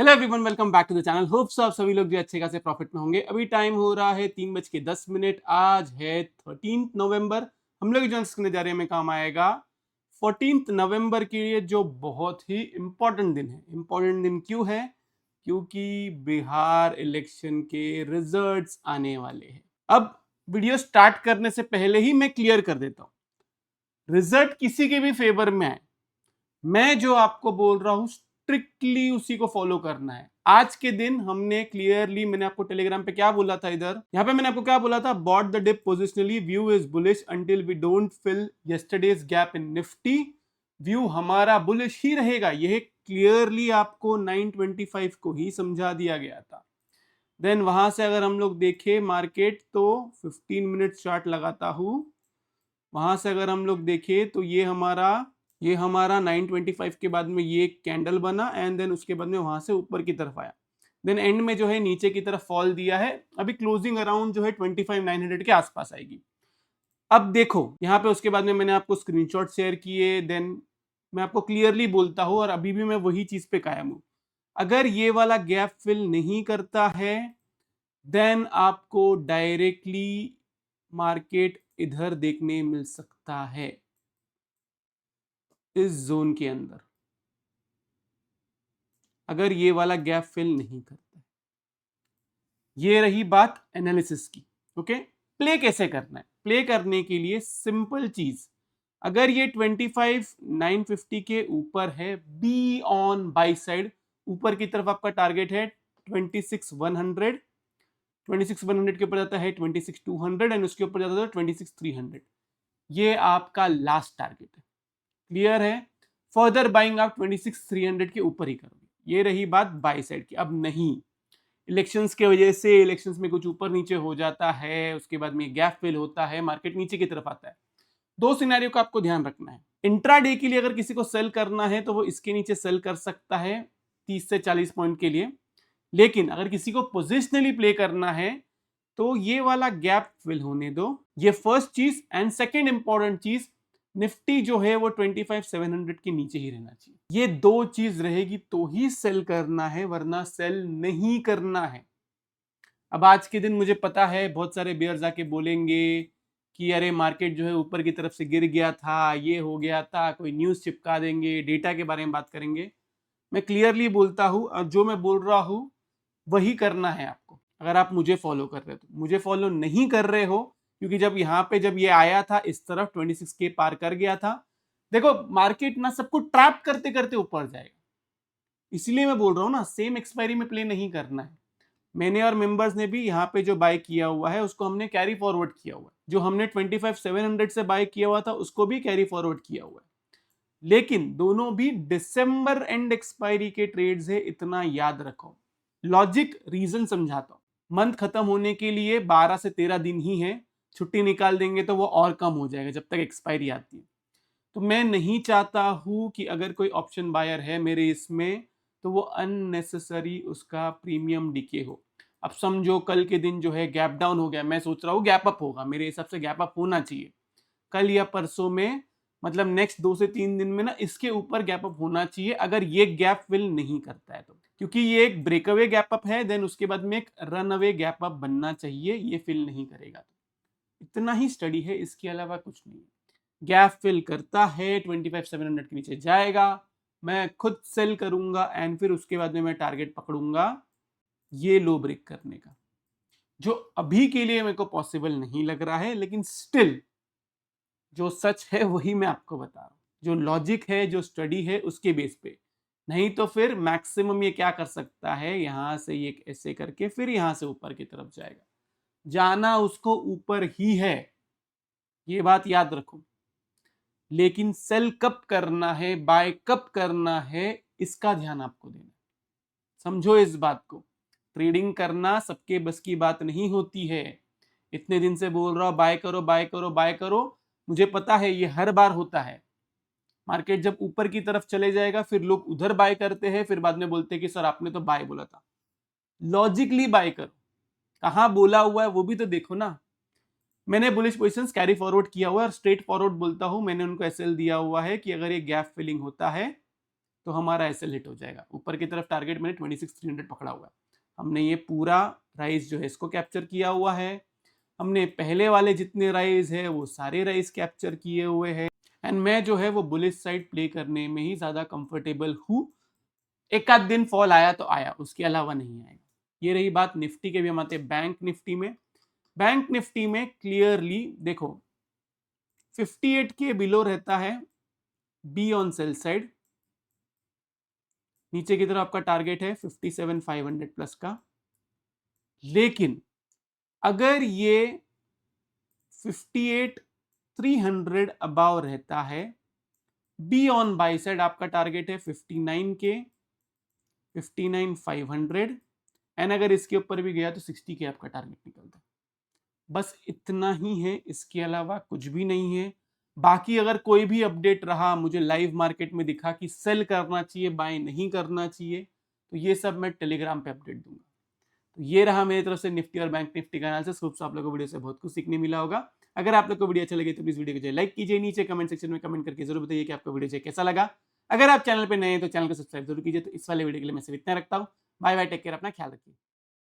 Hello everyone, welcome back to the channel. Hopes आप सभी लोग जो अच्छे खासे प्रॉफिट में होंगे। अभी टाइम हो रहा है 3:10। आज है 13 नवंबर। हम लोग जो करने जा रहे हैं में काम आएगा 14 नवंबर के लिए, जो बहुत ही इंपॉर्टेंट दिन है। इंपॉर्टेंट दिन क्यों है? क्योंकि बिहार इलेक्शन के रिजल्ट्स आने वाले हैं। अब वीडियो स्टार्ट करने से पहले ही मैं क्लियर कर देता हूं, रिजल्ट किसी के भी फेवर में आए, मैं जो आपको बोल रहा हूं स्ट्रिक्टली उसी को फॉलो करना है। आज के दिन हमने क्लियरली, मैंने आपको टेलीग्राम पे क्या बोला था, इधर यहां पे मैंने आपको क्या बोला था, bought the dip positionally, view is bullish until we don't fill yesterday's gap in Nifty. View हमारा बुलिश ही रहेगा, यह क्लियरली आपको 925 को ही समझा दिया गया था। देन वहां से अगर हम लोग देखें मार्केट, तो 15 मिनट चार्ट लगाता हूं, वहां से अगर हम लोग देखें तो ये हमारा 925 के बाद में ये कैंडल बना एंड देन उसके बाद में वहां से ऊपर की तरफ आया। देन एंड में जो है नीचे की तरफ फॉल दिया है। अभी क्लोजिंग अराउंड जो है 25,900 के आसपास आएगी। अब देखो यहाँ पे उसके बाद में मैंने आपको स्क्रीनशॉट शेयर किए। देन मैं आपको क्लियरली बोलता हूं और अभी भी मैं वही चीज पे कायम हूं, अगर ये वाला गैप फिल नहीं करता है देन आपको डायरेक्टली मार्केट इधर देखने मिल सकता है, इस जोन के अंदर, अगर ये वाला गैप फिल नहीं करता है। ये रही बात एनालिसिस की। ओके, प्ले कैसे करना है? प्ले करने के लिए सिंपल चीज, अगर ये 25,950 के ऊपर है, बी ऑन बाई साइड। ऊपर की तरफ आपका टारगेट है 26,100, 26,100 के ऊपर जाता है 26,200 एंड उसके ऊपर जाता है 26,300। ये आपका लास्ट टारगेट है, क्लियर है? फर्दर बाइंग आप 26,300 के ऊपर ही करोगे। ये रही बात बाई साइड की। अब नहीं, इलेक्शंस के वजह से इलेक्शंस में कुछ ऊपर नीचे हो जाता है, उसके बाद में गैप फिल होता है, मार्केट नीचे की तरफ आता है। दो सिनेरियो का आपको ध्यान रखना है। इंट्राडे के लिए अगर किसी को सेल करना है तो वो इसके नीचे सेल कर सकता है 30 से 40 पॉइंट के लिए, लेकिन अगर किसी को पोजिशनली प्ले करना है तो ये वाला गैप फिल होने दो, ये फर्स्ट चीज। एंड सेकेंड इंपॉर्टेंट चीज, निफ्टी जो है वो 25,700 के नीचे ही रहना चाहिए। ये दो चीज रहेगी तो ही सेल करना है, वरना सेल नहीं करना है। अब आज के दिन मुझे पता है बहुत सारे बेयर्स आके बोलेंगे कि अरे मार्केट जो है ऊपर की तरफ से गिर गया था, ये हो गया था, कोई न्यूज चिपका देंगे, डेटा के बारे में बात करेंगे। मैं क्लियरली बोलता हूं, और जो मैं बोल रहा हूं वही करना है आपको। अगर आप मुझे फॉलो कर रहे हो तो, मुझे फॉलो नहीं कर रहे हो, क्योंकि जब यहाँ पे जब ये आया था इस तरफ 26 के पार कर गया था। देखो मार्केट ना सबको ट्रैप करते करते ऊपर जाएगा, इसलिए मैं बोल रहा हूँ ना, सेम एक्सपायरी में प्ले नहीं करना है। मैंने और मेंबर्स ने भी यहाँ पे जो बाय किया हुआ है उसको हमने कैरी फॉरवर्ड किया हुआ है, जो हमने 25,700 से बाय किया हुआ था उसको भी कैरी फॉरवर्ड किया हुआ है। लेकिन दोनों भी दिसंबर एंड एक्सपायरी के ट्रेड्स है, इतना याद रखो। लॉजिक रीजन समझाता हूं। मंथ खत्म होने के लिए 12 से 13 दिन ही है, छुट्टी निकाल देंगे तो वो और कम हो जाएगा जब तक एक्सपायरी आती है। तो मैं नहीं चाहता हूं कि अगर कोई ऑप्शन बायर है मेरे इसमें तो वो अननेसेसरी उसका प्रीमियम डिके हो। अब समझो कल के दिन जो है गैप डाउन हो गया, मैं सोच रहा हूँ गैप अप होगा, मेरे हिसाब से गैप अप होना चाहिए कल या परसों में, मतलब नेक्स्ट 2 से 3 दिन में ना इसके ऊपर गैप अप होना चाहिए, अगर ये गैप फिल नहीं करता है तो। क्योंकि ये एक ब्रेकअवे गैप अप है, देन उसके बाद में एक रन अवे गैप अप बनना चाहिए, ये फिल नहीं करेगा तो। इतना ही स्टडी है, इसके अलावा कुछ नहीं है। गैप फिल करता है 25,700 के नीचे जाएगा, मैं खुद सेल करूंगा एंड फिर उसके बाद में मैं टारगेट पकड़ूंगा ये लो ब्रेक करने का, जो अभी के लिए मेरे को पॉसिबल नहीं लग रहा है, लेकिन स्टिल जो सच है वही मैं आपको बता रहा हूं, जो लॉजिक है, जो स्टडी है, उसके बेस पे। नहीं तो फिर मैक्सिमम ये क्या कर सकता है, यहां से ये ऐसे करके फिर यहां से ऊपर की तरफ जाएगा, जाना उसको ऊपर ही है, ये बात याद रखो। लेकिन सेल कब करना है, बाय कब करना है, इसका ध्यान आपको देना। समझो इस बात को, ट्रेडिंग करना सबके बस की बात नहीं होती है। इतने दिन से बोल रहा हूं बाय करो बाय करो बाय करो, मुझे पता है ये हर बार होता है। मार्केट जब ऊपर की तरफ चले जाएगा फिर लोग उधर बाय करते हैं, फिर बाद में बोलते हैं कि सर आपने तो बाय बोला था। लॉजिकली बाय करो, कहां बोला हुआ है वो भी तो देखो ना। मैंने बुलिश पोजीशंस कैरी फॉरवर्ड किया हुआ है और स्ट्रेट फॉरवर्ड बोलता हूं, मैंने उनको एसएल दिया हुआ है कि अगर ये गैप फिलिंग होता है तो हमारा एसएल हिट हो जाएगा। ऊपर की तरफ टारगेट मैंने 26,300 पकड़ा हुआ है। हमने ये पूरा राइज जो है इसको कैप्चर किया हुआ है। हमने पहले वाले जितने राइज है वो सारे राइज कैप्चर किए हुए हैं एंड मैं जो है वो बुलिश साइड प्ले करने में ही ज्यादा कंफर्टेबल हूं। एक आध दिन फॉल आया तो आया, उसके अलावा नहीं आएगा। ये रही बात निफ्टी के भी। हम आते हैं बैंक निफ्टी में। बैंक निफ्टी में क्लियरली देखो 58 के बिलो रहता है बी ऑन सेल साइड। नीचे की तरफ आपका टारगेट है 57,500 प्लस का। लेकिन अगर ये 58,300 अबाव रहता है, बी ऑन बाई साइड आपका टारगेट है 59 के, 59,500 एंड अगर इसके ऊपर भी गया तो 60 के आपका टारगेट निकलता है। बस इतना ही है, इसके अलावा कुछ भी नहीं है। बाकी अगर कोई भी अपडेट रहा, मुझे लाइव मार्केट में दिखा कि सेल करना चाहिए बाय नहीं करना चाहिए, तो ये सब मैं टेलीग्राम पे अपडेट दूंगा। तो ये रहा मेरी तरफ से निफ्टी और बैंक निफ्टी का एनालिसिस। होप सो आप लोगों को वीडियो से बहुत कुछ सीखने मिला होगा। अगर आप लोग को वीडियो अच्छा लगे तो प्लीज वीडियो को लाइक कीजिए, नीचे कमेंट सेक्शन में कमेंट करके जरूर बताइए कि आपको वीडियो कैसा लगा। अगर आप चैनल पे नए हैं तो चैनल को सब्सक्राइब जरूर कीजिए। तो इस वाले वीडियो के लिए मैं सिर्फ इतना रखता हूँ। बाय बाय, टेक केयर, अपना ख्याल रखिए।